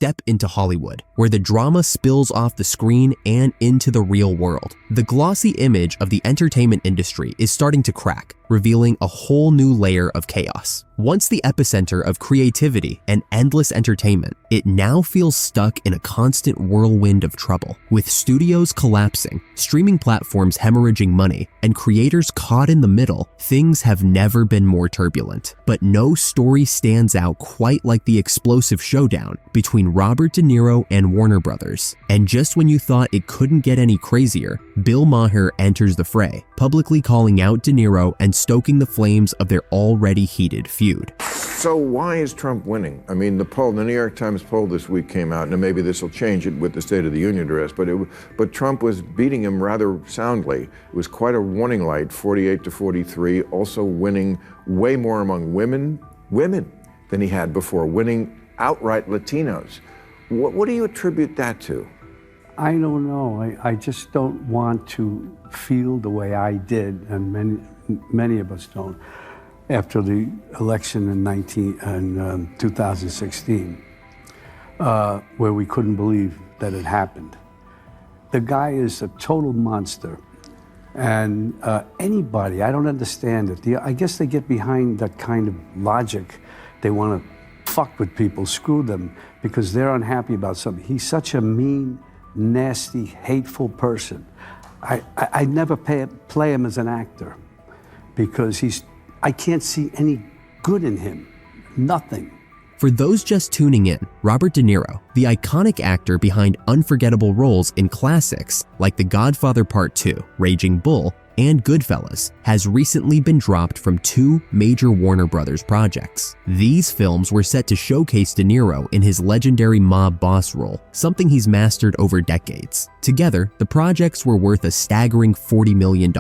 step into Hollywood, where the drama spills off the screen and into the real world. The glossy image of the entertainment industry is starting to crack, revealing a whole new layer of chaos. Once the epicenter of creativity and endless entertainment, it now feels stuck in a constant whirlwind of trouble. With studios collapsing, streaming platforms hemorrhaging money, and creators caught in the middle, things have never been more turbulent. But no story stands out quite like the explosive showdown between Robert De Niro and Warner Brothers. And just when you thought it couldn't get any crazier, Bill Maher enters the fray, publicly calling out De Niro and stoking the flames of their already heated feud. So why is Trump winning? I mean, the New York Times poll this week came out, and maybe this will change it with the State of the Union address, but Trump was beating him rather soundly. It was quite a warning light, 48 to 43, also winning way more among women than he had before, winning outright Latinos. What do you attribute that to? I don't know. I just don't want to feel the way I did, and many of us don't, after the election in 2016, where we couldn't believe that it happened. The guy is a total monster. And anybody, I don't understand it. I guess they get behind that kind of logic. They want to fuck with people, screw them, because they're unhappy about something. He's such a mean, nasty, hateful person. I never play him as an actor because I can't see any good in him. Nothing. For those just tuning in, Robert De Niro, the iconic actor behind unforgettable roles in classics like The Godfather Part 2, Raging Bull, and Goodfellas, has recently been dropped from 2 major Warner Brothers projects. These films were set to showcase De Niro in his legendary mob boss role, something he's mastered over decades. Together, the projects were worth a staggering $40 million.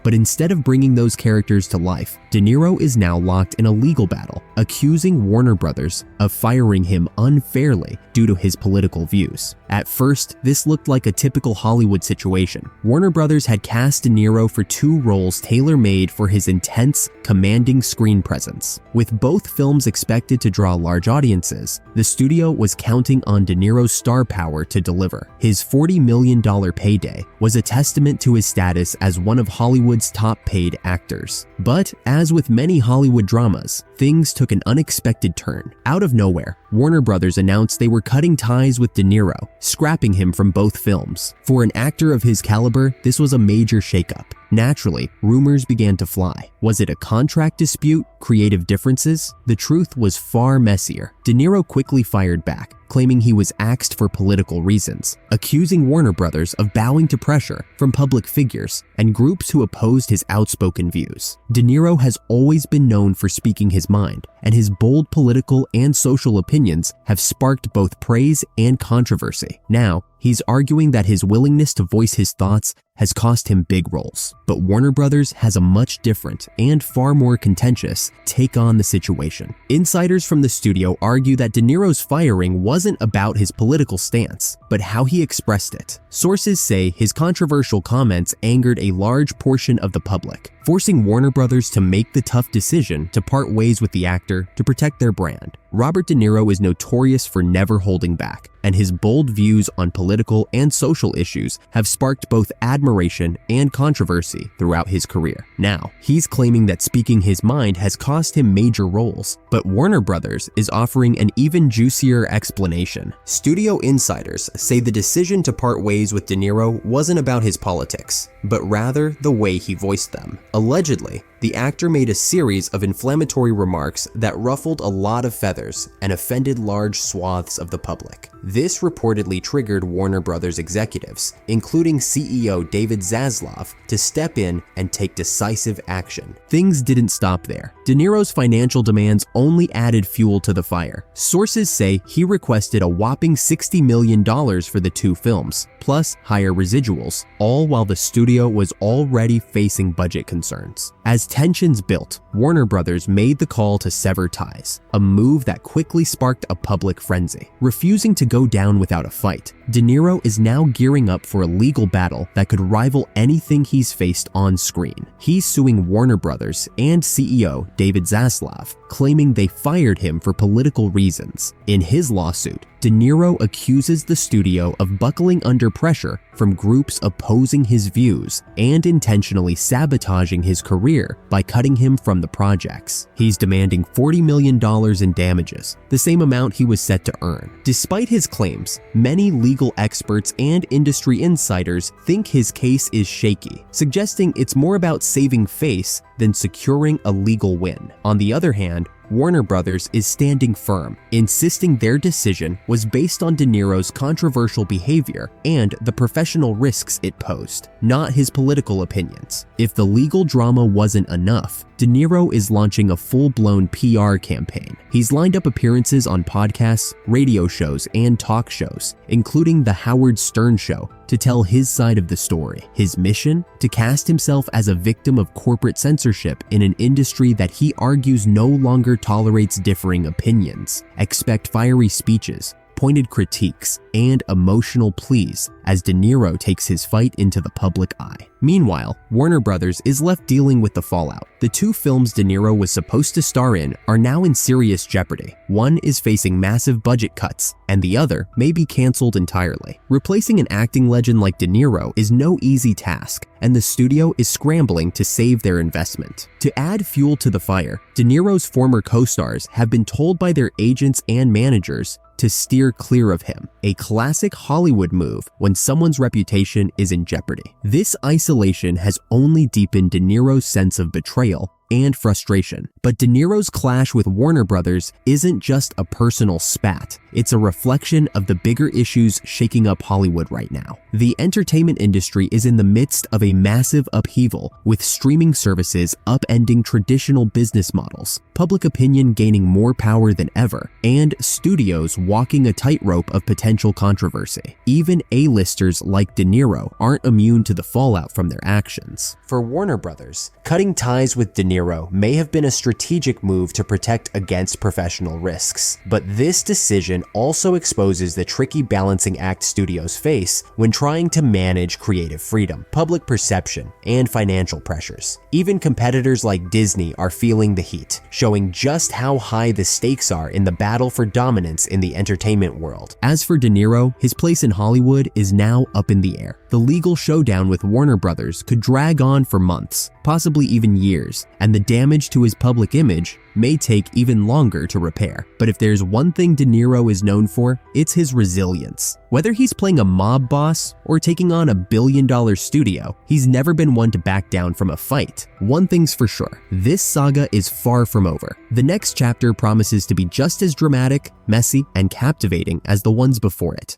But instead of bringing those characters to life, De Niro is now locked in a legal battle, accusing Warner Brothers of firing him unfairly due to his political views. At first, this looked like a typical Hollywood situation. Warner Brothers had cast De Niro for 2 roles tailor-made for his intense, commanding screen presence. With both films expected to draw large audiences, the studio was counting on De Niro's star power to deliver. His $40 million payday was a testament to his status as one of Hollywood's top-paid actors. But as with many Hollywood dramas, things took an unexpected turn. Out of nowhere, Warner Brothers announced they were cutting ties with De Niro, scrapping him from both films. For an actor of his caliber, this was a major shakeup. Naturally, rumors began to fly. Was it a contract dispute? Creative differences? The truth was far messier. De Niro quickly fired back, claiming he was axed for political reasons, accusing Warner Brothers of bowing to pressure from public figures and groups who opposed his outspoken views. De Niro has always been known for speaking his mind, and his bold political and social opinions have sparked both praise and controversy. Now, he's arguing that his willingness to voice his thoughts has cost him big roles. But Warner Brothers has a much different and far more contentious take on the situation. Insiders from the studio argue that De Niro's firing wasn't about his political stance, but how he expressed it. Sources say his controversial comments angered a large portion of the public, forcing Warner Brothers to make the tough decision to part ways with the actor to protect their brand. Robert De Niro is notorious for never holding back, and his bold views on political and social issues have sparked both admiration and controversy throughout his career. Now, he's claiming that speaking his mind has cost him major roles, but Warner Brothers is offering an even juicier explanation. Studio insiders say the decision to part ways with De Niro wasn't about his politics, but rather the way he voiced them. Allegedly, the actor made a series of inflammatory remarks that ruffled a lot of feathers and offended large swaths of the public. This reportedly triggered Warner Brothers executives, including CEO David Zaslav, to step in and take decisive action. Things didn't stop there. De Niro's financial demands only added fuel to the fire. Sources say he requested a whopping $60 million for the 2 films, plus higher residuals, all while the studio was already facing budget concerns. As tensions built, Warner Brothers made the call to sever ties, a move that quickly sparked a public frenzy. Refusing to go down without a fight, De Niro is now gearing up for a legal battle that could rival anything he's faced on screen. He's suing Warner Brothers and CEO David Zaslav, claiming they fired him for political reasons. In his lawsuit, De Niro accuses the studio of buckling under pressure from groups opposing his views and intentionally sabotaging his career by cutting him from the projects. He's demanding $40 million in damages, the same amount he was set to earn. Despite his claims, many legal experts and industry insiders think his case is shaky, suggesting it's more about saving face than securing a legal win. On the other hand, Warner Brothers is standing firm, insisting their decision was based on De Niro's controversial behavior and the professional risks it posed, not his political opinions. If the legal drama wasn't enough, De Niro is launching a full-blown PR campaign. He's lined up appearances on podcasts, radio shows, and talk shows, including The Howard Stern Show, to tell his side of the story. His mission? To cast himself as a victim of corporate censorship in an industry that he argues no longer tolerates differing opinions. Expect fiery speeches, pointed critiques, and emotional pleas as De Niro takes his fight into the public eye. Meanwhile, Warner Brothers is left dealing with the fallout. The two films De Niro was supposed to star in are now in serious jeopardy. One is facing massive budget cuts, and the other may be canceled entirely. Replacing an acting legend like De Niro is no easy task, and the studio is scrambling to save their investment. To add fuel to the fire, De Niro's former co-stars have been told by their agents and managers to steer clear of him, a classic Hollywood move when someone's reputation is in jeopardy. This isolation has only deepened De Niro's sense of betrayal and frustration. But De Niro's clash with Warner Brothers isn't just a personal spat. It's a reflection of the bigger issues shaking up Hollywood right now. The entertainment industry is in the midst of a massive upheaval, with streaming services upending traditional business models, public opinion gaining more power than ever, and studios walking a tightrope of potential controversy. Even A-listers like De Niro aren't immune to the fallout from their actions. For Warner Brothers, cutting ties with De Niro may have been a strategic move to protect against professional risks, but this decision also exposes the tricky balancing act studios face when trying to manage creative freedom, public perception, and financial pressures. Even competitors like Disney are feeling the heat, showing just how high the stakes are in the battle for dominance in the entertainment world. As for De Niro, his place in Hollywood is now up in the air. The legal showdown with Warner Brothers could drag on for months, possibly even years, and the damage to his public image may take even longer to repair. But if there's one thing De Niro is known for, it's his resilience. Whether he's playing a mob boss or taking on $1 billion studio, he's never been one to back down from a fight. One thing's for sure, this saga is far from over. The next chapter promises to be just as dramatic, messy, and captivating as the ones before it.